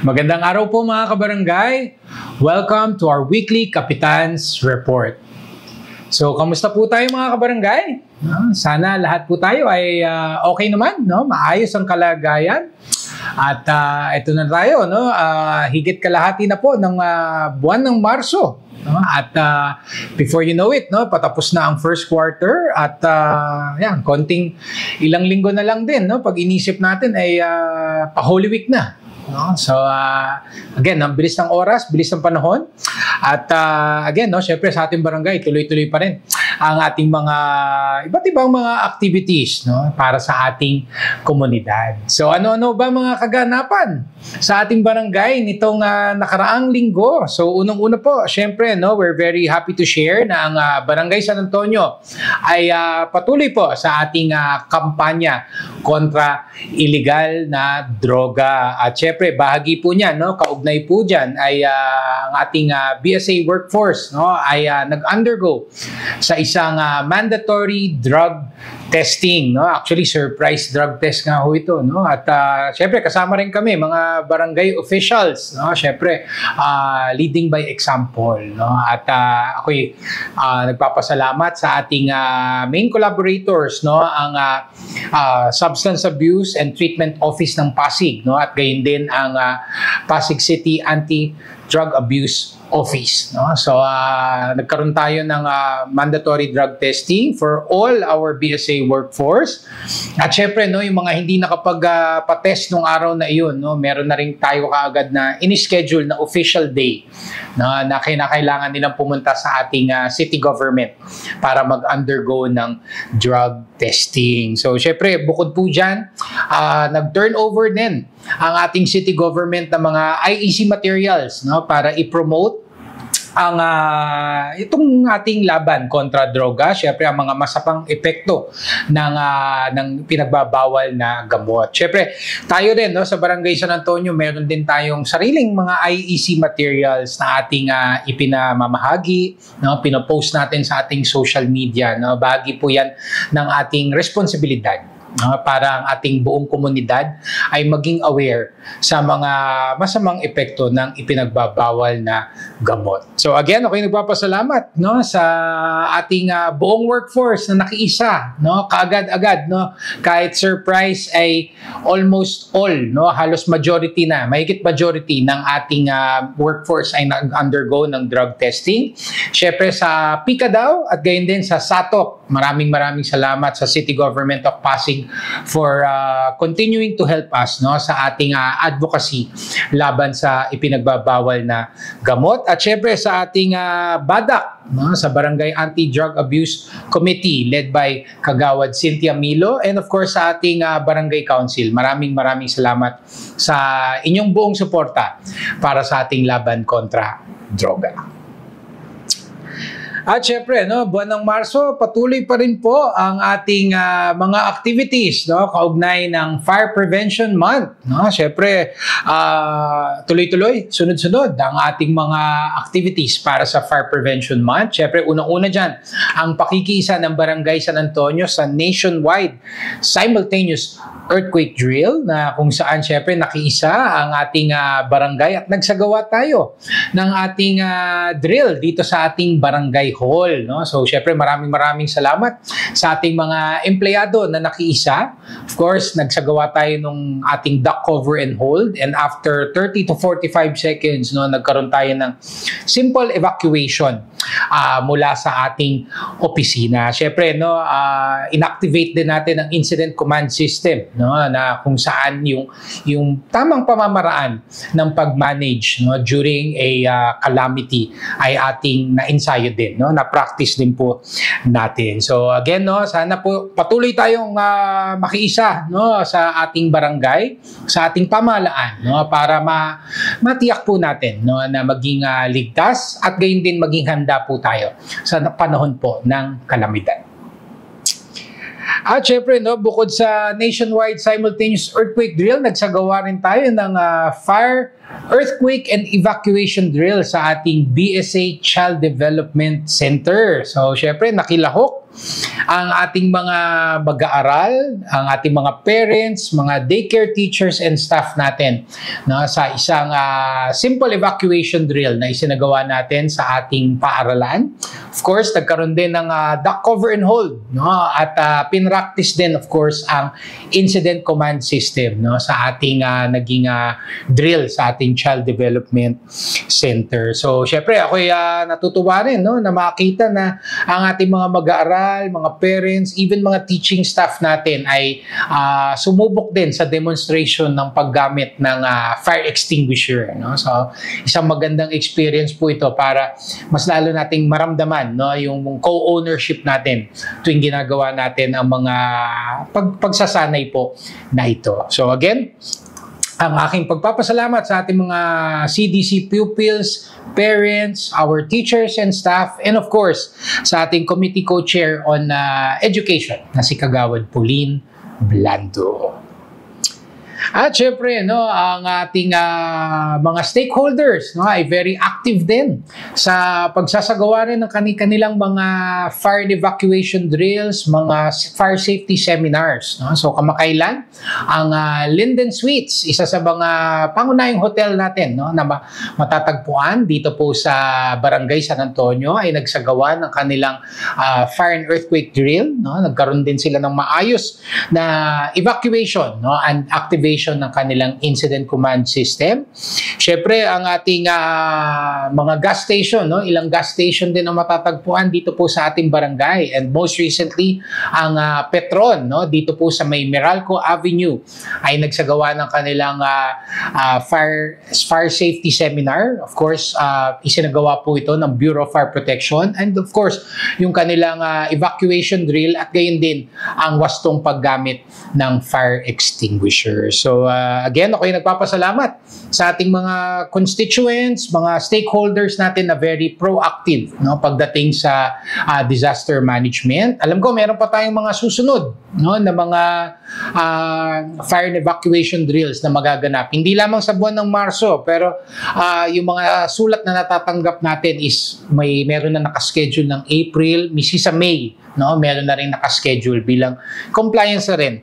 Magandang araw po mga kabarangay. Welcome to our weekly Kapitan's Report. So, kamusta po tayo mga kabarangay? Sana lahat po tayo ay okay naman, no? Maayos ang kalagayan. At ito na tayo, no? Higit kalahati na po ng buwan ng Marso. No? At before you know it, no, patapos na ang first quarter at yan, konting ilang linggo na lang din, no? Pag inisip natin ay pa-Holy Week na. No? So, again, ang bilis ng oras, bilis ng panahon. At again, no, syempre sa ating barangay, tuloy-tuloy pa rin ang ating mga iba't ibang mga activities, no, para sa ating komunidad. So, ano-ano ba mga kaganapan sa ating barangay nitong nakaraang linggo? So, unang-una po, syempre, no, we're very happy to share na ang Barangay San Antonio ay patuloy po sa ating kampanya kontra illegal na droga. At syempre, bahagi po niyan, no, kaugnay po dyan ay ang ating BSA workforce, no, ay nag-undergo sa isang mandatory drug testing, no? Actually, surprise drug test nga ho ito, no? At syempre, kasama rin kami, mga barangay officials, no? Syempre, leading by example, no? At ako'y nagpapasalamat sa ating main collaborators, no? Ang Substance Abuse and Treatment Office ng Pasig, no? At gayon din ang Pasig City Anti-Drug Abuse Office, no? So nagkaroon tayo ng mandatory drug testing for all our BSA workforce. At syempre, no, yung mga hindi nakapag-patest nung araw na iyon, no, meron na rin tayo kaagad na in-schedule na official day, no, na kailangan nilang pumunta sa ating city government para mag-undergo ng drug testing. So syempre, bukod po dyan, nag-turnover din ang ating city government ng mga IEC materials, no, para i-promote ang itong ating laban kontra droga, syempre ang mga masapang epekto ng pinagbabawal na gamot. Syempre, tayo din, no, sa Barangay San Antonio, meron din tayong sariling mga IEC materials na ating ipinamamahagi, no, pinopost natin sa ating social media, no. Bahagi po yan ng ating responsibilidad, para ang ating buong komunidad ay maging aware sa mga masamang epekto ng ipinagbabawal na gamot. So again, ako'y nagpapasalamat, no, sa ating buong workforce na nakiisa, no, kaagad-agad, no, kahit surprise ay almost all, no, halos majority na, mahigit majority ng ating workforce ay nag-undergo ng drug testing. Syempre sa PICA daw at gayon din sa SATOC, maraming salamat sa City Government of Pasig for continuing to help us, no, sa ating advocacy laban sa ipinagbabawal na gamot. At syempre sa ating BADAC, no, sa Barangay Anti-Drug Abuse Committee led by Kagawad Cynthia Milo, and of course sa ating Barangay Council. Maraming salamat sa inyong buong suporta para sa ating laban kontra droga. At syempre, no, buwan ng Marso, patuloy pa rin po ang ating mga activities, no, kaugnay ng Fire Prevention Month, no. Syempre, tuloy-tuloy, sunod-sunod ang ating mga activities para sa Fire Prevention Month. Syempre, unang-una dyan, ang pakikiisa ng Barangay San Antonio sa nationwide simultaneous earthquake drill, na kung saan syempre nakiisa ang ating barangay at nagsagawa tayo ng ating drill dito sa ating barangay hall, no? So syempre maraming salamat sa ating mga empleyado na nakiisa. Of course, nagsagawa tayo nung ating duck cover and hold, and after 30 to 45 seconds, no, nagkaroon tayo ng simple evacuation mula sa ating opisina. Syempre, no, inactivate din natin ang incident command system, no, na kung saan yung tamang pamamaraan ng pag-manage, no, during a calamity ay ating na-ensayo din, no, na-practice din po natin. So again, no, sana po patuloy tayong makiisa, no, sa ating barangay, sa ating pamahalaan, no, para matiyak po natin, no, na maging ligtas at gayon din maging handa po tayo sa panahon po ng kalamidad. At syempre, no, bukod sa nationwide simultaneous earthquake drill, nagsagawa rin tayo ng fire, earthquake, and evacuation drill sa ating BSA Child Development Center. So syempre, nakilahok ang ating mga mag-aaral, ang ating mga parents, mga daycare teachers and staff natin, no, sa isang simple evacuation drill na isinagawa natin sa ating paaralan. Of course, nagkaroon din ng duck cover and hold, no, at pinractice din of course ang incident command system, no, sa ating naging drill sa ating Child Development Center. So, syempre ako'y natutuwa rin, no, na makita na ang ating mga mag-aaral, mga parents, even mga teaching staff natin ay sumubok din sa demonstration ng paggamit ng fire extinguisher, no? So, isang magandang experience po ito para mas lalo nating maramdaman, no, yung co-ownership natin tuwing ginagawa natin ang mga pagsasanay po na ito. So again, ang aking pagpapasalamat sa ating mga CDC pupils, parents, our teachers and staff, and of course, sa ating committee co-chair on education na si Kagawad Pauline Blando. At syempre, no, ang ating mga stakeholders, no, ay very active din sa pagsasagawa rin ng kanilang mga fire evacuation drills, mga fire safety seminars, no? So kamakailan, ang Linden Suites, isa sa mga pangunahing hotel natin, no, na matatagpuan dito po sa Barangay San Antonio, ay nagsagawa ng kanilang fire and earthquake drill, no? Nagkaroon din sila ng maayos na evacuation, no, and activation ng kanilang incident command system. Syempre, ang ating mga gas station, no? Ilang gas station din ang matatagpuan dito po sa ating barangay. And most recently, ang Petron, no? Dito po sa may Meralco Avenue ay nagsagawa ng kanilang fire safety seminar. Of course, isinagawa po ito ng Bureau of Fire Protection. And of course, yung kanilang evacuation drill at gayon din ang wastong paggamit ng fire extinguisher. So again, ako'y nagpapasalamat sa ating mga constituents, mga stakeholders natin na very proactive, no, pagdating sa disaster management. Alam ko meron pa tayong mga susunod, no, na mga fire and evacuation drills na magaganap. Hindi lamang sa buwan ng Marso, pero yung mga sulat na natatanggap natin is meron na nakaschedule ng April, misi sa May, no, meron na rin nakaschedule bilang compliance na rin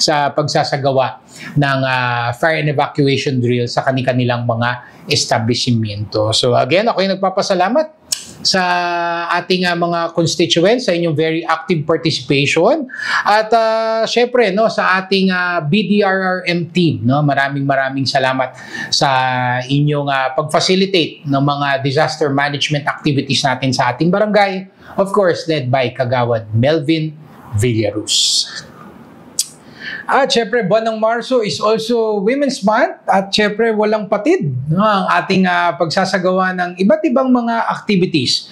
sa pagsasagawa ng fire and evacuation drill sa kanilang mga establishmento. So again, ako'y nagpapasalamat sa ating mga constituents sa inyong very active participation at syempre, no, sa ating BDRRM team, no, maraming salamat sa inyong pag-facilitate ng mga disaster management activities natin sa ating barangay, of course led by Kagawad Melvin Villaruz. At syempre, buwan ng Marso is also Women's Month at syempre walang patid, no, ang ating pagsasagawa ng iba't ibang mga activities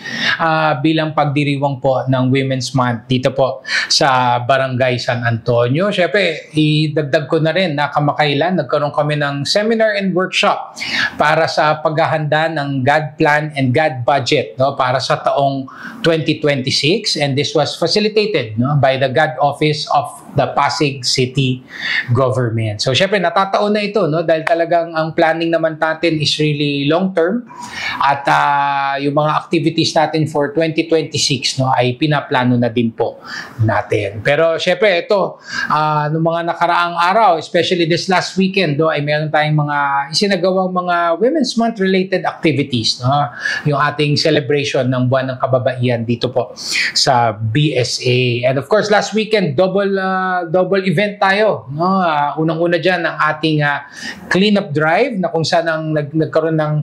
bilang pagdiriwang po ng Women's Month dito po sa Barangay San Antonio. Syempre, idagdag ko na rin na kamakailan nagkaroon kami ng seminar and workshop para sa paghahanda ng God Plan and God Budget, no, para sa taong 2026, and this was facilitated, no, by the God Office of the Pasig City Government. So, syempre, natataon na ito, no? Dahil talagang ang planning naman natin is really long-term at yung mga activities natin for 2026, no, ay pinaplano na din po natin. Pero, syempre, ito, noong mga nakaraang araw, especially this last weekend, no, ay meron tayong mga isinagawang mga Women's Month related activities, no? Yung ating celebration ng Buwan ng Kababaihan dito po sa BSA. And of course, last weekend, double event tayo, no? Unang-una dyan ang ating cleanup drive na kung saan ang nagkaroon ng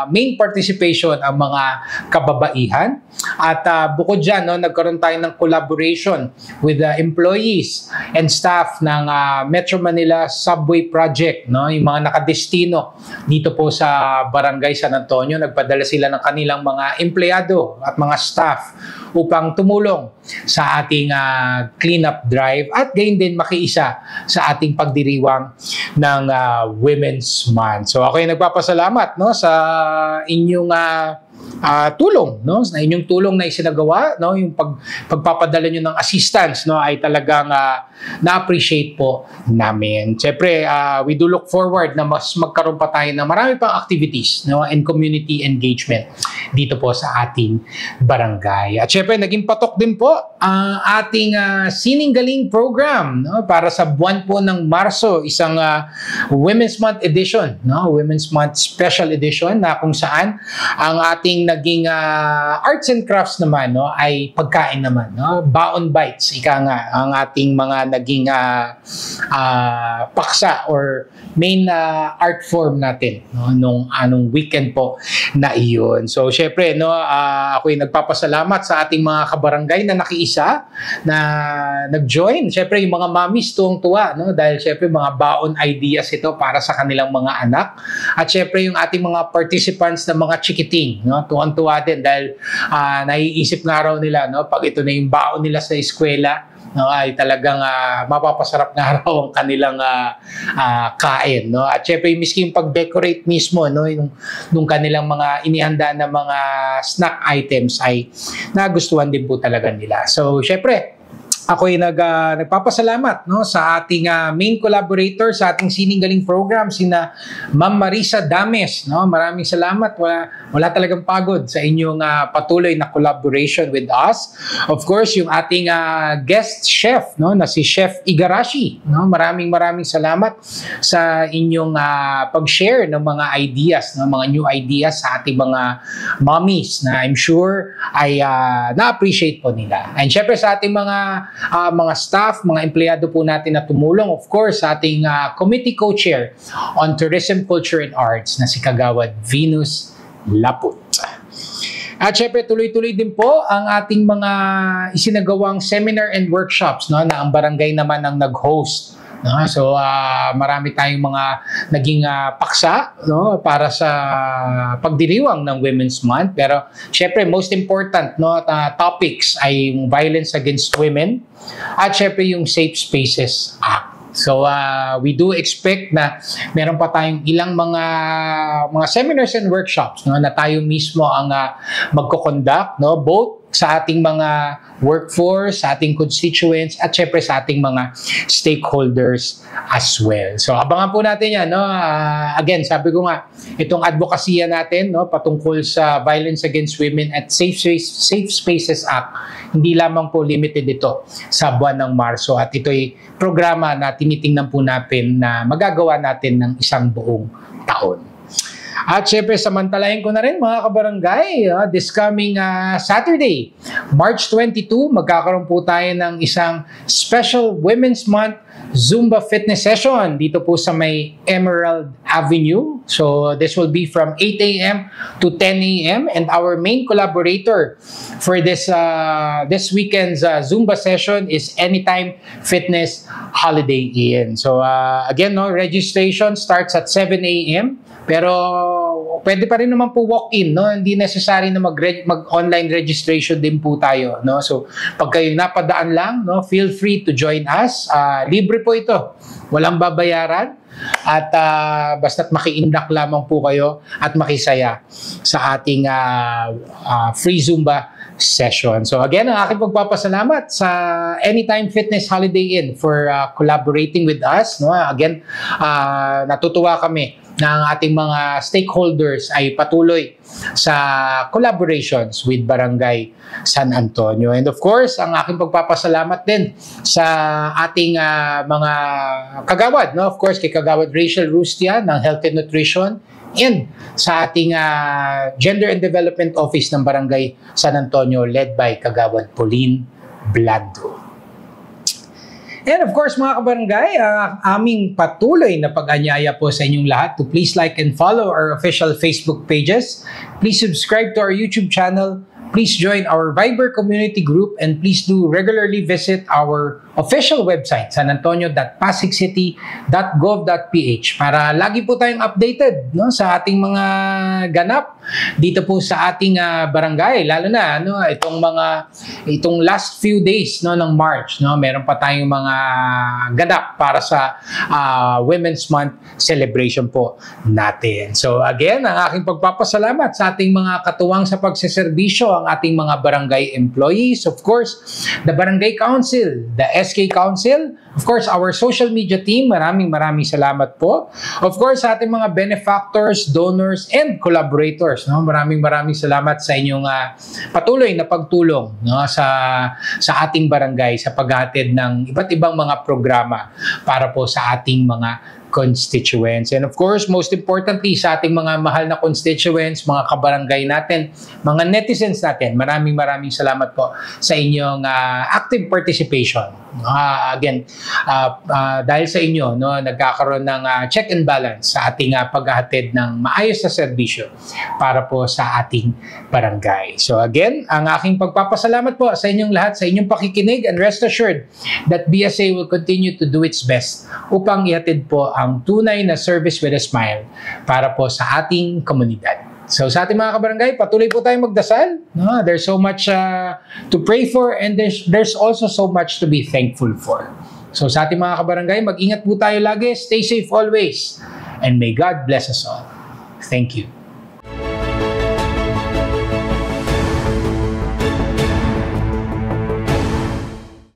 main participation ang mga kababaihan. At bukod dyan, no, nagkaroon tayo ng collaboration with the employees and staff ng Metro Manila Subway Project, no? Yung mga nakadestino dito po sa Barangay San Antonio, nagpadala sila ng kanilang mga empleyado at mga staff upang tumulong sa ating cleanup drive at gayon din makiisa sa ating pagdiriwang ng Women's Month. So ako ay nagpapasalamat, no, sa inyong tulong, no? Sa inyong tulong na isinagawa, no? Yung pagpapadala nyo ng assistance, no? Ay talagang na-appreciate po namin. Siyempre, we do look forward na mas magkaroon pa tayo ng marami pang activities, no? And community engagement dito po sa ating barangay. At siyempre, naging patok din po ang ating Sining Galing program, no? Para sa buwan po ng Marso, isang Women's Month edition, no? Women's Month special edition na kung saan ang ating naging arts and crafts naman, no? Ay pagkain naman, no? Baon bites, ika nga, ang ating mga naging paksa or main art form natin, no? Nung weekend po na iyon. So, syempre, no, ako'y nagpapasalamat sa ating mga kabarangay na nakiisa, na nag-join. Syempre, yung mga mommies tuwang-tuwa, no? Dahil syempre, mga baon ideas ito para sa kanilang mga anak. At syempre, yung ating mga participants na mga chikiting, no? Tuwang-tuwa din dahil naiisip nga raw nila, no? Pag ito na yung baon nila sa eskwela, no, ay talagang mapapasarap na raw ang kanilang kain, no? At syempre miski yung pag-decorate mismo, no, yung kanilang mga inihanda na mga snack items ay nagustuhan din po talaga nila. So syempre ako'y nagpapasalamat, no, sa ating main collaborator sa ating Sining Galing program, sina Ma'am Marisa Dames, no? Maraming salamat. Wala talagang pagod sa inyong patuloy na collaboration with us. Of course, yung ating guest chef, no, na si Chef Igarashi, no? Maraming salamat sa inyong pag-share ng mga ideas, no, mga new ideas sa ating mga mommies na I'm sure ay na-appreciate po nila. And syempre sa ating mga staff, mga empleyado po natin na tumulong, of course, sa ating committee co-chair on Tourism, Culture, and Arts na si Kagawad Venus Laput. At syempre, tuloy-tuloy din po ang ating mga isinagawang seminar and workshops, no, na ang barangay naman ang nag-host. No? So, marami tayong mga naging paksa, no, para sa pagdiriwang ng Women's Month. Pero, syempre, most important, no, topics ay yung violence against women at syempre yung Safe Spaces Act. So, we do expect na meron pa tayong ilang mga seminars and workshops, no, na tayo mismo ang magko-conduct, no, both sa ating mga workforce, sa ating constituents, at syempre sa ating mga stakeholders as well. So, abangan po natin yan, no? Again, sabi ko nga, itong advokasya natin, no, patungkol sa Violence Against Women at Safe Spaces Act, hindi lamang po limited ito sa buwan ng Marso, at ito'y programa na tinitingnan po natin na magagawa natin ng isang buong taon. At syempre, samantalahin ko na rin mga kabarangay, this coming Saturday, March 22, magkakaroon po tayo ng isang special Women's Month Zumba fitness session dito po sa may Emerald Avenue. So this will be from 8 a.m. to 10 a.m. and our main collaborator for this weekend's Zumba session is Anytime Fitness Holiday Inn. So again, no, registration starts at 7 a.m. Pero pwede pa rin naman po walk-in, no? Hindi necessary na mag-online registration din po tayo, no? So pag kayo napadaan lang, no, feel free to join us. Libre po ito. Walang babayaran. At basta't makiindak lamang po kayo at makisaya sa ating free Zumba session. So again, ang aking pagpapasalamat sa Anytime Fitness Holiday Inn for collaborating with us, no? Again, natutuwa kami na ang ating mga stakeholders ay patuloy sa collaborations with Barangay San Antonio. And of course, ang aking pagpapasalamat din sa ating mga kagawad, no? Of course, kay Kagawad Rachel Rustia ng Health and Nutrition, and sa ating Gender and Development Office ng Barangay San Antonio led by Kagawad Pauline Blando. And of course, mga kabarangay, aming patuloy na pag-anyaya po sa inyong lahat to please like and follow our official Facebook pages. Please subscribe to our YouTube channel please join our Viber community group and please do regularly visit our official website, sanantonio.pasiccity.gov.ph, para lagi po tayong updated, no, sa ating mga ganap dito po sa ating barangay, lalo na itong last few days, no, ng March, no, meron pa tayong mga ganap para sa Women's Month celebration po natin. So again, ang aking pagpapasalamat sa ating mga katuwang sa pagseserbisyo, ang ating mga barangay employees, of course, the Barangay Council, the SK Council, of course, our social media team, maraming salamat po. Of course, sa ating mga benefactors, donors, and collaborators, no? Maraming salamat sa inyong patuloy na pagtulong, no, sa ating barangay sa paghatid ng iba't ibang mga programa para po sa ating mga constituents. And of course, most importantly, sa ating mga mahal na constituents, mga kabarangay natin, mga netizens natin, maraming salamat po sa inyong active participation. Again, dahil sa inyo, no, nagkakaroon ng check and balance sa ating paghahatid ng maayos na serbisyo para po sa ating barangay. So again, ang aking pagpapasalamat po sa inyong lahat, sa inyong pakikinig, and rest assured that BSA will continue to do its best upang ihatid po ang tunay na service with a smile para po sa ating komunidad. So sa ating mga kabarangay, patuloy po tayong magdasal. No? There's so much to pray for, and there's also so much to be thankful for. So sa ating mga kabarangay, mag-ingat po tayo lagi. Stay safe always. And may God bless us all. Thank you.